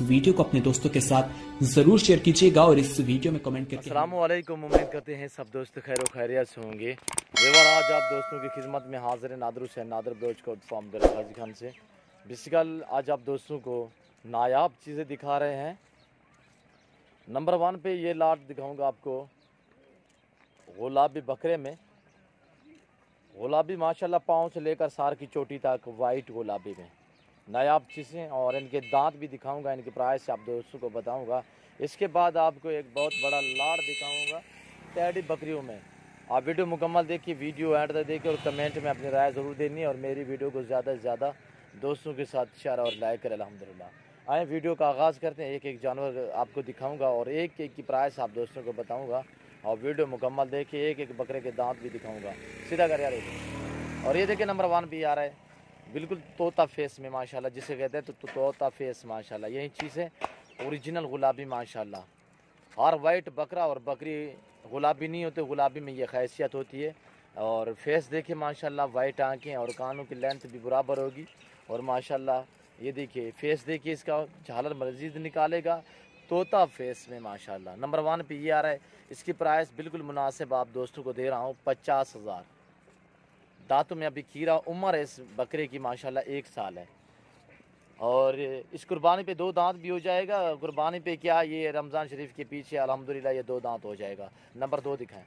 Video को अपने दोस्तों के साथ जरूर शेयर कीजिएगा और इस वीडियो में कमेंट करके अस्सलाम वालेकुम। उम्मीद करते हैं सब दोस्त खैर खैरियत से होंगे। आज आप दोस्तों की खिदमत में हाजिर नादर हुसैन नादर ब्रोच कोट फार्म हाजी खान से बेसिकल आज आप दोस्तों को नायाब चीज़ें दिखा रहे हैं। नंबर 1 पे ये लाट दिखाऊंगा आपको गुलाबी बकरे में। गुलाबी माशाल्लाह पाँव से लेकर सार की चोटी तक वाइट गुलाबी में नायाब चीज़ें, और इनके दांत भी दिखाऊंगा, इनके प्राइस आप दोस्तों को बताऊंगा। इसके बाद आपको एक बहुत बड़ा लाड़ दिखाऊंगा टैडी बकरियों में। आप वीडियो मुकम्मल देखिए, वीडियो एंड तक देखिए और कमेंट में अपनी राय ज़रूर देनी है और मेरी वीडियो को ज़्यादा से ज़्यादा दोस्तों के साथ शेयर और लाइक करें अल्हम्दुलिल्लाह। आए वीडियो का आगाज़ करते हैं। एक एक जानवर आपको दिखाऊँगा और एक एक की प्राइस आप दोस्तों को बताऊँगा और वीडियो मुकम्मल देखिए। एक एक बकरे के दांत भी दिखाऊँगा। सीधा कर यार। और ये देखिए नंबर 1 भी आ रहा है बिल्कुल तोता फेस में माशाल्लाह, जिसे कहते हैं तो तोता फेस माशाल्लाह। यही चीज़ है ओरिजिनल गुलाबी माशाल्लाह। हर वाइट बकरा और बकरी गुलाबी नहीं होते, गुलाबी में ये खैसियत होती है। और फेस देखिए माशाल्लाह, वाइट आंखें और कानों की लेंथ भी बराबर होगी। और माशाल्लाह ये देखिए फेस देखिए, इसका झालर मजीद निकालेगा तोता फेस में माशाल्लाह। नंबर 1 पे ये आ रहा है। इसकी प्राइस बिल्कुल मुनासिब आप दोस्तों को दे रहा हूँ 50,000। दांतों में अभी खीरा, उम्र है इस बकरे की माशाल्लाह 1 साल है। और इस कुर्बानी पे 2 दांत भी हो जाएगा। कुर्बानी पे क्या, ये रमज़ान शरीफ के पीछे अल्हम्दुलिल्लाह ये 2 दांत हो जाएगा। नंबर 2 दिखाएं।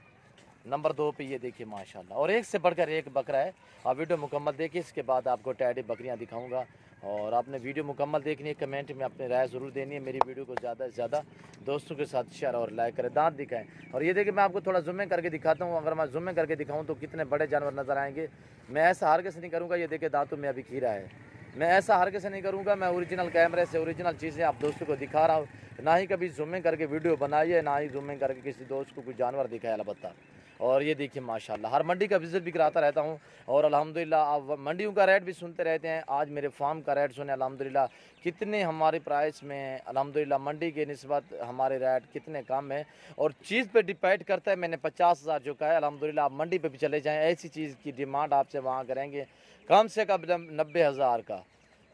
नंबर 2 पे ये देखिए माशाल्लाह, और एक से बढ़कर एक बकरा है। आप वीडियो मुकम्मल देखिए, इसके बाद आपको टैडी बकरियां दिखाऊंगा और आपने वीडियो मुकम्मल देखनी है। कमेंट में अपनी राय ज़रूर देनी है। मेरी वीडियो को ज़्यादा से ज़्यादा दोस्तों के साथ शेयर और लाइक करें। दांत दिखाएं। और ये देखिए मैं आपको थोड़ा जूम में करके दिखाता हूँ। अगर मैं जूम में करके दिखाऊँ तो कितने बड़े जानवर नज़र आएंगे। मैं ऐसा हरगिज़ नहीं करूँगा। ये देखिए दांतों में अभी खीरा है। मैं ऐसा हरगिज़ नहीं करूँगा। मैं ओरिजिनल कैमरे से ओरिजिनल चीज़ें आप दोस्तों को दिखा रहा हूँ। ना ही कभी जूमिंग करके वीडियो बनाई है, ना ही जूमिंग करके किसी दोस्त को कोई जानवर दिखाया अलबत्ता। और ये देखिए माशाल्लाह, हर मंडी का विजिट भी कराता रहता हूँ और अल्हम्दुलिल्लाह आप मंडियों का रेट भी सुनते रहते हैं। आज मेरे फार्म का रेट सुने अल्हम्दुलिल्लाह, कितने हमारे प्राइस में अल्हम्दुलिल्लाह मंडी के निस्बत हमारे रेट कितने कम है। और चीज़ पे डिपेंड करता है। मैंने 50,000 जो कहा है अल्हम्दुलिल्लाह, आप मंडी पे भी चले जाएँ, ऐसी चीज़ की डिमांड आपसे वहाँ करेंगे कम से कम 90,000 का।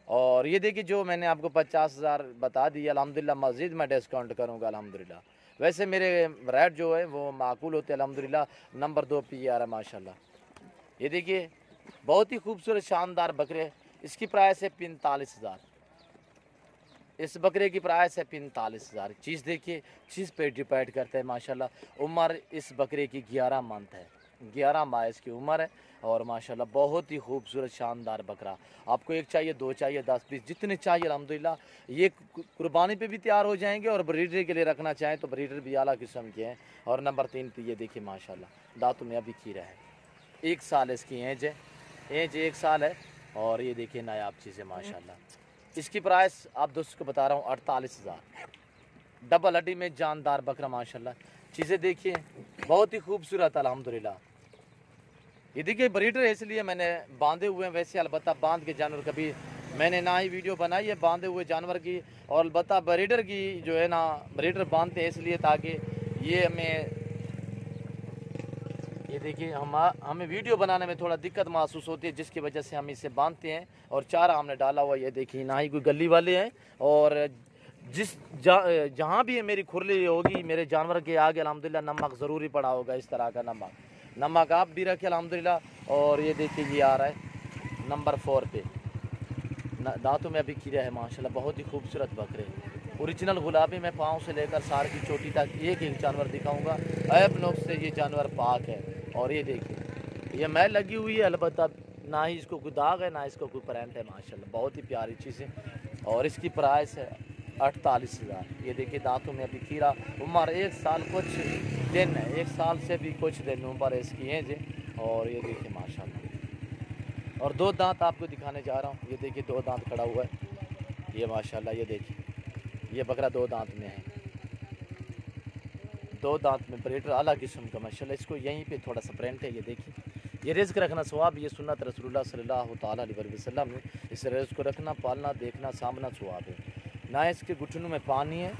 और ये देखिए जो मैंने आपको 50,000 बता दी अल्हम्दुलिल्लाह, मज़ीद मैं डिस्काउंट करूँगा अल्हम्दुलिल्लाह। वैसे मेरे रेट जो है वो माकूल होते हैं अल्हम्दुलिल्लाह। नंबर 2 पे ये आ रहा है माशाल्लाह। ये देखिए बहुत ही खूबसूरत शानदार बकरे। इसकी प्राइस है 45,000। इस बकरे की प्राइस है 45,000। चीज़ देखिए, चीज़ पे डिपेंड करता है माशाल्लाह। उम्र इस बकरे की 11 मंथ है, 11 माह इसकी उम्र है। और माशाल्लाह बहुत ही खूबसूरत शानदार बकरा। आपको एक चाहिए, 2 चाहिए, 10 पीस, जितने चाहिए अल्हम्दुलिल्लाह ये कुर्बानी पे भी तैयार हो जाएंगे। और ब्रीडर के लिए रखना चाहें तो ब्रीडर भी आला किस्म के हैं। और नंबर 3 पे ये देखिए माशाल्लाह, दांतों में अभी खीरा है। 1 साल इसकी एज है, एज 1 साल है। और ये देखिए नायाब चीज़ें माशाल्लाह। इसकी प्राइस आप दोस्तों को बता रहा हूँ 48,000। डबल हड्डी में जानदार बकरा माशाल्लाह। चीज़ें देखिए बहुत ही खूबसूरत अल्हम्दुलिल्लाह। ये देखिए ब्रीडर है इसलिए मैंने बांधे हुए हैं। वैसे अलबत्ता बांध के जानवर कभी मैंने ना ही वीडियो बनाई है बांधे हुए जानवर की। और अलबत्ता ब्रीडर की जो है ना, ब्रीडर बांधते हैं इसलिए ताकि ये हमें, ये देखिए हमें वीडियो बनाने में थोड़ा दिक्कत महसूस होती है, जिसकी वजह से हम इसे बांधते हैं। और चारा हमने डाला हुआ, ये देखिए ना ही कोई गली वाले हैं। और जहाँ भी मेरी खुरली होगी मेरे जानवर के आगे अल्हम्दुलिल्लाह नमक ज़रूरी पड़ा होगा। इस तरह का नमक आप भी रखें अल्हम्दुलिल्लाह। और ये देखिए ये आ रहा है नंबर 4 पे। दांतों में अभी खीरा है माशाल्लाह। बहुत ही खूबसूरत बकरे ओरिजिनल गुलाबी में पाँव से लेकर सार की चोटी तक एक एक जानवर दिखाऊंगा। ऐप नोक से ये जानवर पाक है। और ये देखिए ये मैल लगी हुई है, अलबत्ता ना ही इसको कोई दाग है ना इसको कोई प्रिंट है माशाल्लाह। बहुत ही प्यारी चीज़ है। और इसकी प्राइस है 48,000। ये देखिए दांतों में अभी खीरा, उम्र 1 साल कुछ दिन है, 1 साल से भी कुछ दिन उम्र इसकी एज है। और ये देखिए माशाल्लाह। और 2 दांत आपको दिखाने जा रहा हूँ। ये देखिए 2 दांत खड़ा हुआ है ये माशाल्लाह। ये देखिए ये बकरा 2 दांत में है, 2 दांत में ब्रीडर आला किस्म का माशाल्लाह। इसको यहीं पे थोड़ा सा प्रिंट है। ये देखिए ये रिज़्क रखना सवाब, ये सुन्नत रसूलुल्लाह सल्लल्लाहु तआला अलैहि वसल्लम ने। इस रिज़्क को रखना, पालना, देखना, सामना सवाब है। ना इसके घुटनों में पानी है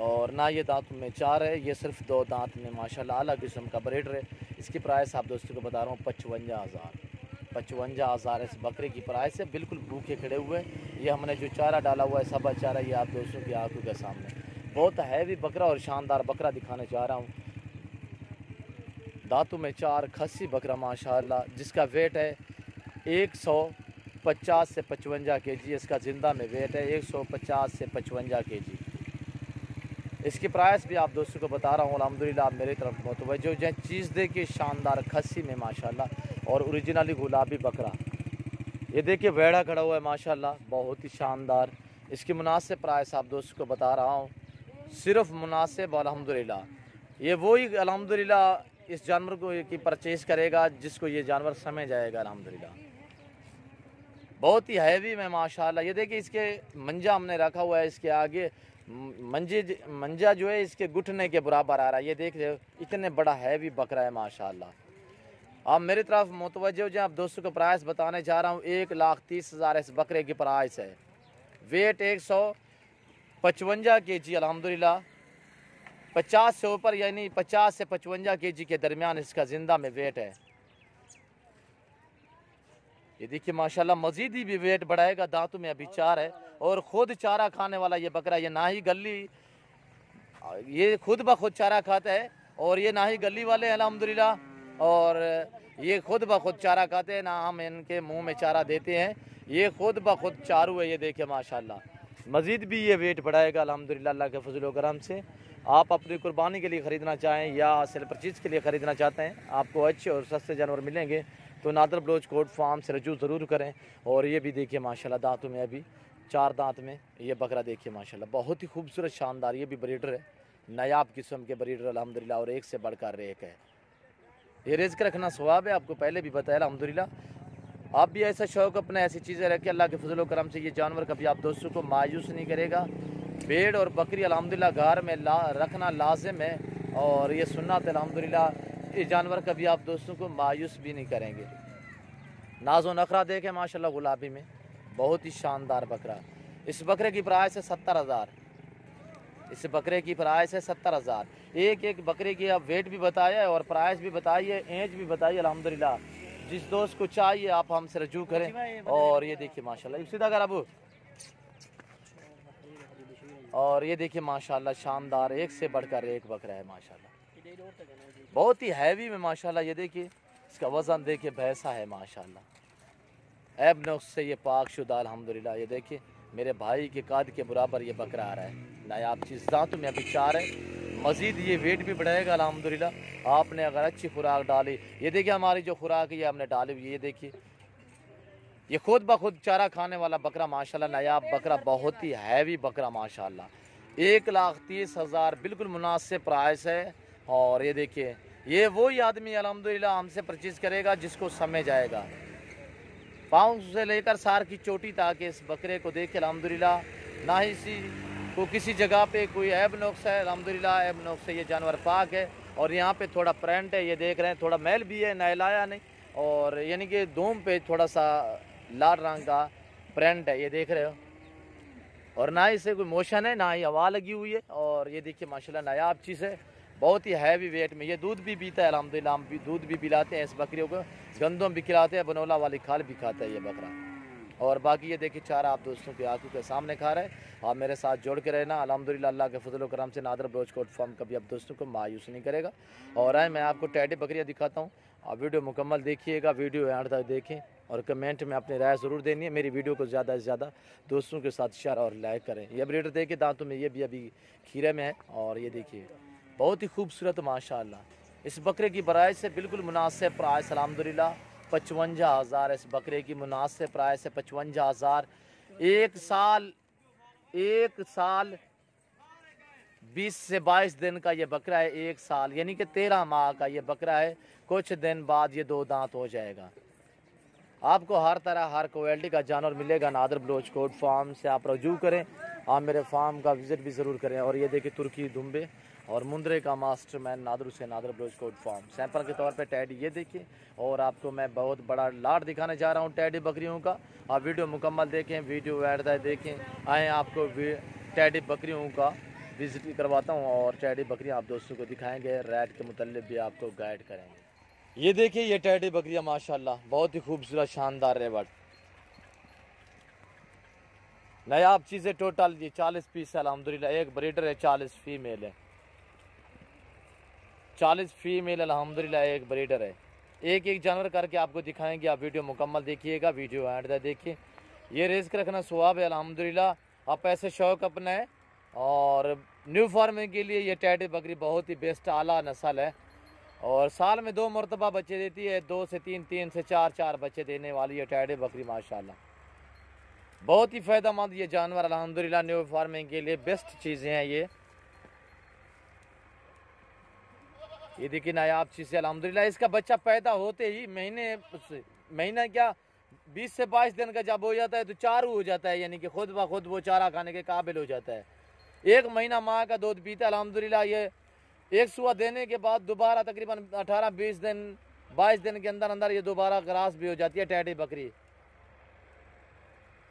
और ना ये दांतों में चार है। ये सिर्फ 2 दांत में माशाल्लाह आला किस्म का ब्रीडर है। इसकी प्राइस आप दोस्तों को बता रहा हूँ 55,000। 55,000 इस बकरे की प्राइस है। बिल्कुल भूखे खड़े हुए ये हमने जो चारा डाला हुआ है सब चारा ये आप दोस्तों की आंखों के सामने। बहुत हैवी बकरा और शानदार बकरा दिखाने जा रहा हूँ। दांतों में चार, खस्सी बकरा माशाल्लाह, जिसका वेट है 150 से 55 kg। इसका ज़िंदा में वेट है 150 से 55 kg। इसकी प्राइस भी आप दोस्तों को बता रहा हूँ। अल्हम्दुलिल्लाह आप मेरी तरफ मुतवज्जो जो चीज़ देखिए शानदार खस्सी में माशाल्लाह और ओरिजिनली गुलाबी बकरा। ये देखिए वेड़ा खड़ा हुआ है माशाल्लाह, बहुत ही शानदार। इसकी मुनासिब प्राइस आप दोस्तों को बता रहा हूँ, सिर्फ मुनासिब अल्हम्दुलिल्लाह। ये वही अल्हम्दुलिल्लाह इस जानवर को की परचेज़ करेगा जिसको ये जानवर समझ जाएगा अल्हम्दुलिल्लाह। बहुत ही हैवी में माशाल्लाह। ये देखिए इसके मंजा हमने रखा हुआ है, इसके आगे मंजा जो है इसके घुटने के बराबर आ रहा है। ये देख रहे हो इतने बड़ा हैवी बकरा है माशाल्लाह। आप मेरी तरफ मुतवज्जो जो आप दोस्तों को प्राइस बताने जा रहा हूँ, 1,30,000 इस बकरे की प्राइस है। वेट 155 kg अल्हम्दुलिल्लाह। 50 से ऊपर यानी 50 से 55 kg के दरमियान इसका ज़िंदा में वेट है। ये देखिए माशाल्लाह मज़ीद ही भी वेट बढ़ाएगा। दांतों में अभी चार है और ख़ुद चारा खाने वाला ये बकरा। ये ना ही गली, ये खुद ब खुद चारा खाता है और ये ना ही गली वाले हैं अल्हम्दुलिल्लाह, और ये खुद ब खुद चारा खाते हैं, ना हम इनके मुंह में चारा देते हैं। ये खुद ब खुद चारू है। ये देखिए माशाल्लाह मज़ीद भी ये वेट बढ़ाएगा अल्हम्दुलिल्लाह अल्लाह के फजल व करम से। आप अपनी कुर्बानी के लिए ख़रीदना चाहें या सेल परचेज़ के लिए ख़रीदना चाहते हैं, आपको अच्छे और सस्ते जानवर मिलेंगे तो नादर बलोच कोट फार्म से रजू ज़रूर करें। और ये भी देखिए माशाल्लाह दांतों में अभी चार दांत में ये बकरा देखिए माशाल्लाह, बहुत ही खूबसूरत शानदार। ये भी ब्रीडर है, नायाब किस्म के ब्रीडर अल्हम्दुलिल्लाह, और एक से बढ़कर एक है। ये रिज़्क रखना सवाब है, आपको पहले भी बताया अल्हम्दुलिल्लाह। आप भी ऐसा शौक़ अपने ऐसी चीज़ें रखें, अल्लाह के फजल व करम से ये जानवर कभी आप दोस्तों को मायूस नहीं करेगा। भेड़ और बकरी अल्हम्दुलिल्लाह घर में रखना लाजिम है और ये सुन्नत अल्हम्दुलिल्लाह। ये जानवर कभी आप दोस्तों को मायूस भी नहीं करेंगे। नाज़ो नखरा देखें माशाल्लाह गुलाबी में, बहुत ही शानदार बकरा। इस बकरे की प्राइस है 70,000। इस बकरे की प्राइस है 70,000। एक एक बकरे की आप वेट भी बताया है और प्राइस भी बताइए, एज भी बताइए अल्हम्दुलिल्लाह। जिस दोस्त को चाहिए आप हमसे रजू करें। और ये देखिए माशाल्लाह सीधा कर अबू। और ये देखिए माशाल्लाह शानदार, एक से बढ़कर एक बकरा है माशाल्लाह, बहुत ही हैवी में माशाल्लाह। ये देखिए इसका वज़न देखिए भैंसा है माशाल्लाह, ऐब नक्श से ये पाक शुदा अल्हम्दुलिल्लाह। ये देखिए मेरे भाई के काद के बराबर ये बकरा आ रहा है, नायाब चीज़। दांतों में अभी चार है, मज़ीद ये वेट भी बढ़ाएगा अल्हम्दुलिल्लाह। आपने अगर अच्छी खुराक डाली, ये देखिए हमारी जो खुराक है ये हमने डाली हुई, ये देखिए ये खुद ब खुद चारा खाने वाला बकरा माशाल्लाह, नायाब बकरा, बहुत ही हैवी बकरा माशाल्लाह। 1,30,000 बिल्कुल मुनासिब प्राइस है। और ये देखिए ये वही आदमी अल्हम्दुलिल्लाह हमसे परचेज़ करेगा जिसको समझ आएगा। पाँव से लेकर सार की चोटी तक इस बकरे को देख के अल्हम्दुलिल्लाह ना ही को किसी जगह पे कोई ऐब नुक्स है अल्हम्दुलिल्लाह, ऐब नुक्स है। ये जानवर पाक है और यहाँ पे थोड़ा प्रिंट है, ये देख रहे हैं, थोड़ा मैल भी है, नहलाया नहीं, और यानी कि दूम पे थोड़ा सा लाल रंग का प्रिंट है, ये देख रहे हो। और ना ही इसे कोई मोशन है, ना ही हवा लगी हुई है। और ये देखिए माशाल्लाह नायाब चीज़ है, बहुत ही हैवी वेट में। ये दूध भी पीता है अल्हम्दुलिल्लाह, हम भी दूध भी पिलाते हैं इस बकरियों को, गंदम भी खिलाते हैं, बनोला वाली खाल भी खाता है ये बकरा। और बाकी ये देखिए चारा आप दोस्तों की आंखों के सामने खा रहा है। आप मेरे साथ जोड़ के रहना अल्हम्दुलिल्लाह, अल्लाह के फजल व करम से नादर बलोच कोट फार्म कभी आप दोस्तों को मायूस नहीं करेगा। और आए मैं आपको टैडी बकरियाँ दिखाता हूँ, आप वीडियो मुकम्मल देखिएगा, वीडियो एंड तक देखें और कमेंट में अपनी राय ज़रूर देनी है। मेरी वीडियो को ज़्यादा से ज़्यादा दोस्तों के साथ शेयर और लाइक करें। ये ब्रीडर देखिए दांतों में, ये भी अभी खीरे में है। और ये देखिए बहुत ही खूबसूरत माशाल्लाह। इस बकरे की प्राइस से बिल्कुल मुनासिब प्राइस अल्हम्दुलिल्लाह, 55,000 इस बकरे की मुनासिब प्राइस है 55,000। एक साल 20 से 22 दिन का ये बकरा है, एक साल यानी कि 13 माह का ये बकरा है। कुछ दिन बाद ये 2 दांत हो जाएगा। आपको हर तरह हर क्वालिटी का जानवर मिलेगा नादर बलोच कोट फार्म से। आप रजू करें, आप मेरे फार्म का विज़िट भी ज़रूर करें। और ये देखिए तुर्की दुम्बे और मुंदरे का mastermind Nadir Hussain, Nadir Baloch Kot farm. Sample के तौर पे टैडी ये देखिए। और आपको मैं बहुत बड़ा लाट दिखाने जा रहा हूँ टैडी बकरियों का। आप वीडियो मुकम्मल देखें, वीडियो ऐड देखें, आएँ आपको टैडी बकरियों का विज़िट भी करवाता हूँ और टैडी बकरियाँ आप दोस्तों को दिखाएँगे, रेट के मुतालिक भी आपको गाइड करेंगे। ये देखिए ये टैडी बकरियाँ माशाल्लाह, बहुत ही खूबसूरत शानदार रेवट। नायाब चीज़ें टोटल ये 40 पीस है अल्हम्दुलिल्लाह। एक ब्रीडर है, 40 फीमेल है, 40 फीमेल अल्हम्दुलिल्लाह एक ब्रीडर है। एक एक जानवर करके आपको दिखाएंगे, आप वीडियो मुकम्मल देखिएगा, वीडियो एंड तक देखिए। ये रिस्क रखना स्वाब है अल्हम्दुलिल्लाह। आप ऐसे शौक अपना है। और न्यू फार्मिंग के लिए ये टैडी बकरी बहुत ही बेस्ट आला नस्ल है और साल में 2 मरतबा बच्चे देती है, 2 से 3, 3 से 4 बच्चे देने वाली ये टैडी बकरी माशाल्लाह। बहुत ही फ़ायदेमंद ये जानवर अल्हम्दुलिल्लाह, न्यू फार्मिंग के लिए बेस्ट चीज़ें हैं ये देखिए नायाब चीज़ है अल्हम्दुलिल्लाह। इसका बच्चा पैदा होते ही महीना क्या 20 से 22 दिन का जब हो जाता है तो चारू हो जाता है, यानी कि खुद ब खुद वो चारा खाने के काबिल हो जाता है। 1 महीना माँ का दूध पीता है अल्हम्दुलिल्लाह। ये एक सुआ देने के बाद दोबारा तकरीबन 18-20 दिन 22 दिन के अंदर अंदर ये दोबारा ग्रास भी हो जाती है टैडी बकरी।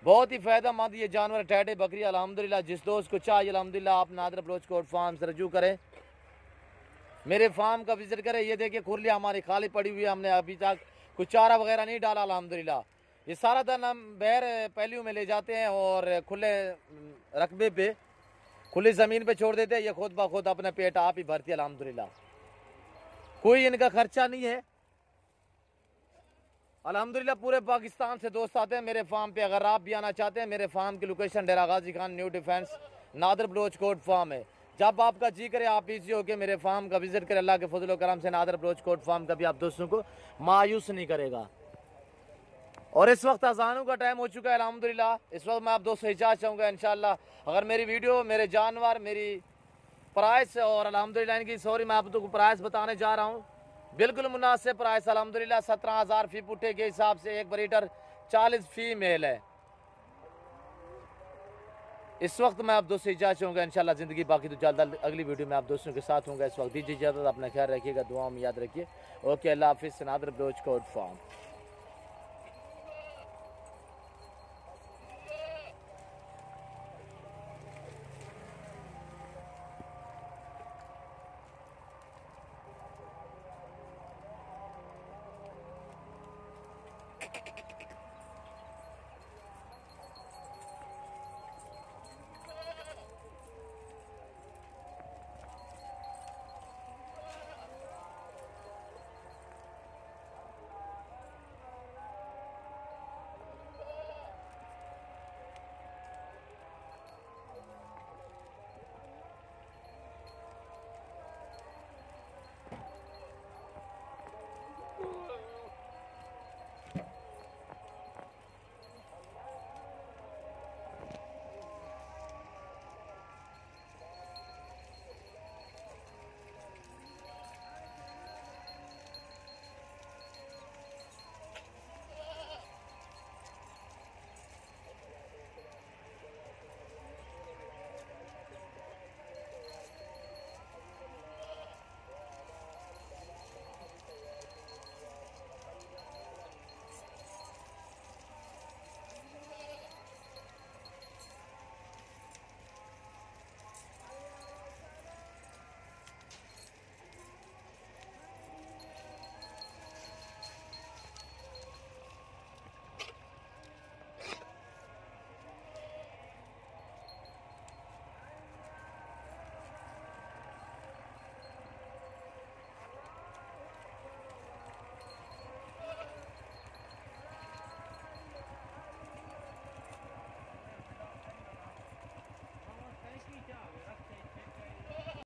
बहुत ही फ़ायदेमंद ये जानवर टैडी बकरी अल्हम्दुलिल्लाह। जिस दोस्त को चाहिए अल्हम्दुलिल्लाह आप नादर बलोच कोट फार्म से रजू करें, मेरे फार्म का विजिट करें। ये देखिए खुरलियाँ हमारी खाली पड़ी हुई है, हमने अभी तक कुछ चारा वगैरह नहीं डाला अल्हम्दुलिल्लाह। ये सारा दिन हम बैर पहलियों में ले जाते हैं और खुले रकबे पे खुली ज़मीन पे छोड़ देते हैं। ये खुद ब खुद अपने पेट आप ही भरती है अल्हम्दुलिल्लाह। कोई इनका खर्चा नहीं है अल्हम्दुलिल्लाह। पूरे पाकिस्तान से दोस्त आते हैं मेरे फार्म पे। अगर आप भी आना चाहते हैं, मेरे फार्म की location Dera Ghazi Khan new defence Nadir Baloch Kot farm है। जब आपका जी करे आप इजी होकर मेरे फार्म का विजिट करें। अल्लाह के फजल करम से नादर बलोच कोट फार्म कभी आप दोस्तों को मायूस नहीं करेगा। और इस वक्त अजानों का टाइम हो चुका है अल्हम्दुलिल्लाह। इस वक्त मैं आप दोस्तों इजाज़त चाहूँगा इंशाअल्लाह। अगर मेरी वीडियो, मेरे जानवर, मेरी प्राइस और अल्हम्दुलिल्लाह इनकी सॉरी मैं आप को प्राइस बताने जा रहा हूँ, बिल्कुल मुनासिब प्राइस अल्हम्दुलिल्लाह। 17,000 फी पुट्ठे के हिसाब से एक ब्रीडर, 40 फीमेल है। इस वक्त मैं आप दोस्तों इजाज़त चाहूँगा इंशाअल्लाह। ज़िंदगी बाकी तो जल्द अगली वीडियो में आप दोस्तों के साथ होंगे। इस वक्त दीजिए इजाज़त, अपना ख्याल रखिएगा, दुआ में याद रखिए। ओके, अल्लाह हाफिज़। नादर बलोच कोट फार्म।